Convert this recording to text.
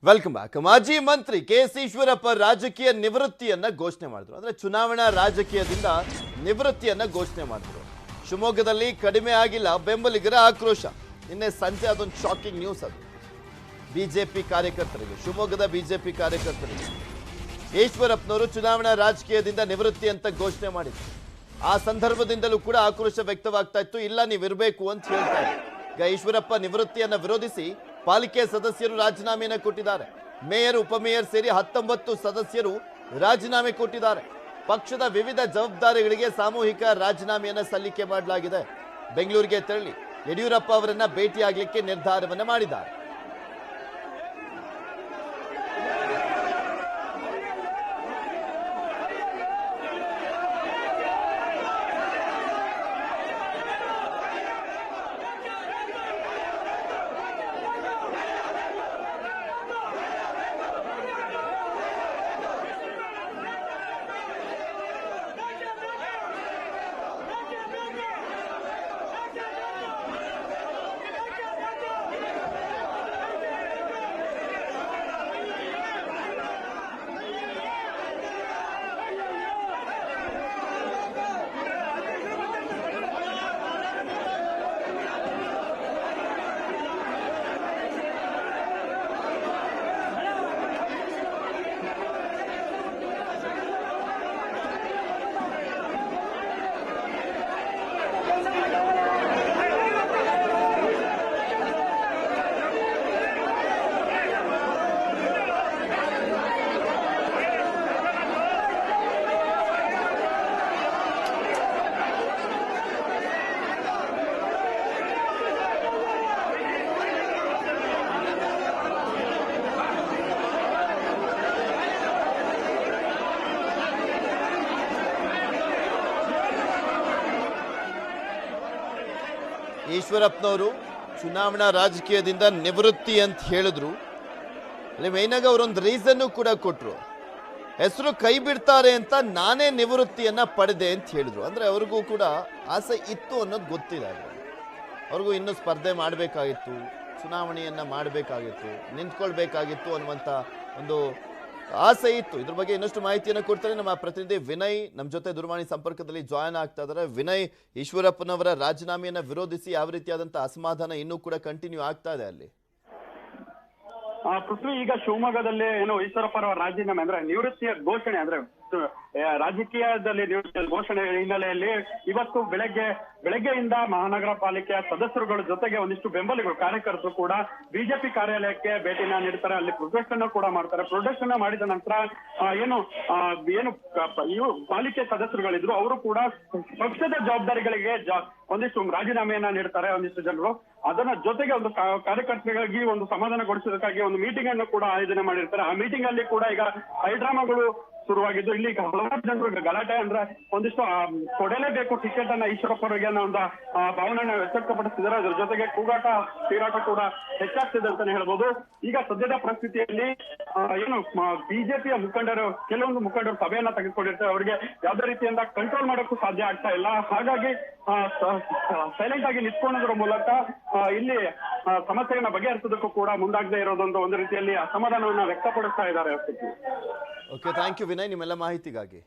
Welcome back. ಮಾಜಿ ಮಂತ್ರಿ KS. Eshwarappa ರಾಜಕೀಯ ನಿವೃತ್ತಿಯನ್ನ ಘೋಷಣೆ ಮಾಡಿದ್ರು. ಅಂದ್ರೆ ಚುನಾವಣಾ ರಾಜಕೀಯದಿಂದ ನಿವೃತ್ತಿಯನ್ನ ಘೋಷಣೆ ಮಾಡಿದ್ರು. ಶಿವಮೊಗ್ಗದಲ್ಲಿ ಕಡಿಮೆ ಆಗಿಲ್ಲ ಬೆಂಬಲಿಗರ ಆಕ್ರೋಶ. ನಿನ್ನೆ ಸಂಜೆ ಅದೊಂದು ಶಾಕಿಂಗ್ ನ್ಯೂಸ್. ಅದು ಬಿಜೆಪಿ ಕಾರ್ಯಕರ್ತರಿಗೆ, ಶಿವಮೊಗ್ಗದ ಬಿಜೆಪಿ ಕಾರ್ಯಕರ್ತರಿಗೆ ಈಶ್ವರಪ್ಪನವರು ಚುನಾವಣಾ ರಾಜಕೀಯದಿಂದ ನಿವೃತ್ತಿ ಅಂತ ಘೋಷಣೆ ಮಾಡಿದ್ರು. ಆ ಸಂದರ್ಭದಿಂದಲೂ ಕೂಡ ಆಕ್ರೋಶ ವ್ಯಕ್ತವಾಗ್ತಾ ಇತ್ತು. ಇಲ್ಲ, ನೀವಿರಬೇಕು ಅಂತ ಹೇಳ್ತಾ ಇದ್ರು. ಈಗ ಈಶ್ವರಪ್ಪ ನಿವೃತ್ತಿಯನ್ನ ವಿರೋಧಿಸಿ ಪಾಲಿಕೆ ಸದಸ್ಯರು ರಾಜೀನಾಮೆಯನ್ನು ಕೊಟ್ಟಿದ್ದಾರೆ. ಮೇಯರ್, ಉಪಮೇಯರ್ ಸೇರಿ 19 ಸದಸ್ಯರು ರಾಜೀನಾಮೆ ಕೊಟ್ಟಿದ್ದಾರೆ. ಪಕ್ಷದ ವಿವಿಧ ಜವಾಬ್ದಾರಿಗಳಿಗೆ ಸಾಮೂಹಿಕ ರಾಜೀನಾಮೆಯನ್ನು ಸಲ್ಲಿಕೆ ಮಾಡಲಾಗಿದೆ. ಬೆಂಗಳೂರಿಗೆ ತೆರಳಿ ಯಡಿಯೂರಪ್ಪ ಅವರನ್ನ ಭೇಟಿಯಾಗಲಿಕ್ಕೆ ನಿರ್ಧಾರವನ್ನು ಮಾಡಿದ್ದಾರೆ. ಈಶ್ವರಪ್ಪನವರು ಚುನಾವಣಾ ರಾಜಕೀಯದಿಂದ ನಿವೃತ್ತಿ ಅಂತ ಹೇಳಿದ್ರು. ಅಲ್ಲಿ ಮೇಯ್ನಾಗಿ ಅವರೊಂದು ರೀಸನ್ನು ಕೂಡ ಕೊಟ್ಟರು. ಹೆಸರು ಕೈ ಬಿಡ್ತಾರೆ ಅಂತ ನಾನೇ ನಿವೃತ್ತಿಯನ್ನ ಪಡೆದೆ ಅಂತ ಹೇಳಿದ್ರು. ಅಂದ್ರೆ ಅವ್ರಿಗೂ ಕೂಡ ಆಸೆ ಇತ್ತು ಅನ್ನೋದು ಗೊತ್ತಿದೆ. ಅವ್ರಿಗೂ ಇನ್ನೂ ಸ್ಪರ್ಧೆ ಮಾಡಬೇಕಾಗಿತ್ತು, ಚುನಾವಣೆಯನ್ನ ಮಾಡಬೇಕಾಗಿತ್ತು, ನಿಂತ್ಕೊಳ್ಬೇಕಾಗಿತ್ತು ಅನ್ನುವಂಥ ಒಂದು ಆಸೆ ಇತ್ತು. ಇದ್ರ ಬಗ್ಗೆ ಇನ್ನಷ್ಟು ಮಾಹಿತಿಯನ್ನು ಕೊಡ್ತಾರೆ ನಮ್ಮ ಪ್ರತಿನಿಧಿ ವಿನಯ್. ನಮ್ಮ ಜೊತೆ ದೂರವಾಣಿ ಸಂಪರ್ಕದಲ್ಲಿ ಜಾಯ್ನ್ ಆಗ್ತಾ ಇದ್ದಾರೆ. ವಿನಯ್, ಈಶ್ವರಪ್ಪನವರ ರಾಜೀನಾಮೆಯನ್ನ ವಿರೋಧಿಸಿ ಯಾವ ರೀತಿಯಾದಂತಹ ಅಸಮಾಧಾನ ಇನ್ನೂ ಕೂಡ ಕಂಟಿನ್ಯೂ ಆಗ್ತಾ ಇದೆ ಅಲ್ಲಿ? ಪೃಥ್ವಿ, ಈಗ ಶಿವಮೊಗ್ಗದಲ್ಲಿ ಏನು ಈಶ್ವರಪ್ಪನವರ ರಾಜೀನಾಮೆ ಅಂದ್ರೆ ನಿವೃತ್ತಿಯ ಘೋಷಣೆ, ಅಂದ್ರೆ ರಾಜಕೀಯದಲ್ಲಿ ನಿವೃತ್ತಿಯ ಘೋಷಣೆ ಹಿನ್ನೆಲೆಯಲ್ಲಿ ಇವತ್ತು ಬೆಳಗ್ಗೆಯಿಂದ ಮಹಾನಗರ ಪಾಲಿಕೆಯ ಸದಸ್ಯರುಗಳ ಜೊತೆಗೆ ಒಂದಿಷ್ಟು ಬೆಂಬಲಿಗಳು, ಕಾರ್ಯಕರ್ತರು ಕೂಡ ಬಿಜೆಪಿ ಕಾರ್ಯಾಲಯಕ್ಕೆ ಭೇಟಿನ ನೀಡ್ತಾರೆ. ಅಲ್ಲಿ ಪ್ರೊಟೆಸ್ಟ್ ಕೂಡ ಮಾಡ್ತಾರೆ. ಪ್ರೊಟೆಸ್ಟ್ ಮಾಡಿದ ನಂತರ ಏನು ಇವು ಪಾಲಿಕೆ ಸದಸ್ಯರುಗಳಿದ್ರು ಅವರು ಕೂಡ ಪಕ್ಷದ ಜವಾಬ್ದಾರಿಗಳಿಗೆ ಒಂದಿಷ್ಟು ರಾಜೀನಾಮೆಯನ್ನ ನೀಡ್ತಾರೆ. ಒಂದಿಷ್ಟು ಜನರು ಅದನ್ನ ಜೊತೆಗೆ ಒಂದು ಕಾರ್ಯಕರ್ತರಿಗಾಗಿ ಒಂದು ಸಮಾಧಾನಗೊಳಿಸೋದಕ್ಕಾಗಿ ಒಂದು ಮೀಟಿಂಗ್ ಅನ್ನು ಕೂಡ ಆಯೋಜನೆ ಮಾಡಿರ್ತಾರೆ. ಆ ಮೀಟಿಂಗ್ ಅಲ್ಲಿ ಕೂಡ ಈಗ ಹೈಡ್ರಾಮಾಗಳು ಶುರುವಾಗಿದ್ದು ಇಲ್ಲಿ ಹಲವಾರು ಜನರು ಗಲಾಟೆ, ಅಂದ್ರೆ ಒಂದಿಷ್ಟು ಕೊಡಲೇಬೇಕು ಟಿಕೆಟ್ ಅನ್ನ ಈಶ್ವರಪ್ಪರಿಗೆ ಅನ್ನೋ ಒಂದು ಭಾವನೆಯನ್ನ ವ್ಯಕ್ತಪಡಿಸಿದ್ದಾರೆ. ಅದ್ರ ಜೊತೆಗೆ ಕೂಗಾಟ ತೀರಾಟ ಕೂಡ ಹೆಚ್ಚಾಗ್ತಿದೆ ಅಂತಾನೆ ಹೇಳ್ಬೋದು. ಈಗ ಸದ್ಯದ ಪರಿಸ್ಥಿತಿಯಲ್ಲಿ ಏನು ಬಿಜೆಪಿಯ ಮುಖಂಡರು, ಕೆಲವೊಂದು ಮುಖಂಡರು ಸಭೆಯನ್ನ ತೆಗೆದುಕೊಂಡಿರ್ತಾರೆ. ಅವರಿಗೆ ಯಾವುದೇ ರೀತಿಯಿಂದ ಕಂಟ್ರೋಲ್ ಮಾಡೋಕ್ಕೂ ಸಾಧ್ಯ ಆಗ್ತಾ ಇಲ್ಲ. ಹಾಗಾಗಿ ಸೈಲೆಂಟ್ ಆಗಿ ನಿಂತ್ಕೊಳ್ಳೋದ್ರ ಮೂಲಕ ಇಲ್ಲಿ ಸಮಸ್ಯೆಯನ್ನ ಬಗೆಹರಿಸೋದಕ್ಕೂ ಕೂಡ ಮುಂದಾಗದೇ ಇರೋದೊಂದು ಒಂದು ರೀತಿಯಲ್ಲಿ ಅಸಮಾಧಾನವನ್ನ ವ್ಯಕ್ತಪಡಿಸ್ತಾ ಇದ್ದಾರೆ. ಓಕೆ, ಥ್ಯಾಂಕ್ ಯು ವಿನಯ್ ನಿಮ್ಮೆಲ್ಲ ಮಾಹಿತಿಗಾಗಿ.